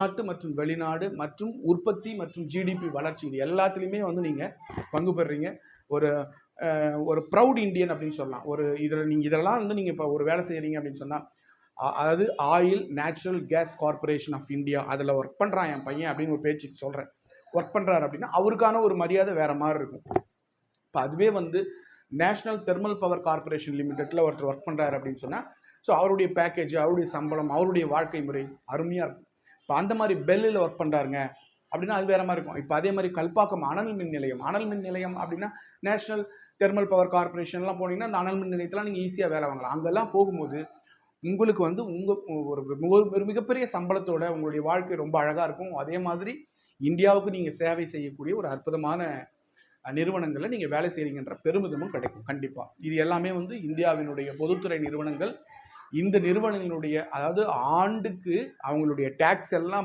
நாட்டு மற்றும் வெளிநாடு மற்றும் உற்பத்தி மற்றும் ஜிடிபி வளர்ச்சி இது எல்லாத்துலேயுமே வந்து நீங்கள் பங்கு பெறுறீங்க. ஒரு ஒரு ப்ரௌட் இந்தியன் அப்படின்னு சொல்லலாம். ஒரு இதில் நீங்கள் இதெல்லாம் வந்து நீங்கள் இப்போ ஒரு வேலை செய்கிறீங்க அப்படின்னு சொன்னால், அதாவது oil natural gas corporation of India அதில் ஒர்க் பண்ணுறான் என் பையன் அப்படின்னு ஒரு பேச்சுக்கு சொல்கிறேன். ஒர்க் பண்ணுறாரு அப்படின்னா அவருக்கான ஒரு மரியாதை வேறு மாதிரி இருக்கும். இப்போ அதுவே வந்து நேஷ்னல் தெர்மல் பவர் கார்பரேஷன் லிமிடெட்டில் ஒருத்தர் ஒர்க் பண்ணுறாரு அப்படின்னு சொன்னால், ஸோ அவருடைய பேக்கேஜ், அவருடைய சம்பளம், அவருடைய வாழ்க்கை முறை அருமையாக இருக்கும். இப்போ அந்த மாதிரி பெல்லில் ஒர்க் பண்ணுறாருங்க அப்படின்னா அது வேறு மாதிரி இருக்கும். இப்போ அதே மாதிரி கல்பாக்கம் அனல் மின் நிலையம் அப்படின்னா நேஷ்னல் தெர்மல் பவர் கார்பரேஷன்லாம் போனீங்கன்னா அந்த அனல் மின் நிலையத்தெலாம் நீங்கள் ஈஸியாக வேலை வாங்கலாம். அங்கெல்லாம் போகும்போது உங்களுக்கு வந்து ஒரு மிகப்பெரிய சம்பளத்தோட உங்களுடைய வாழ்க்கை ரொம்ப அழகாக இருக்கும். அதே மாதிரி இந்தியாவுக்கு நீங்கள் சேவை செய்யக்கூடிய ஒரு அற்புதமான நிறுவனங்களில் நீங்கள் வேலை செய்கிறீங்கன்ற பெருமிதமும் கிடைக்கும் கண்டிப்பாக. இது எல்லாமே வந்து இந்தியாவினுடைய பொதுத்துறை நிறுவனங்கள். இந்த நிறுவனங்களுடைய அதாவது ஆண்டுக்கு அவங்களுடைய டேக்ஸ் எல்லாம்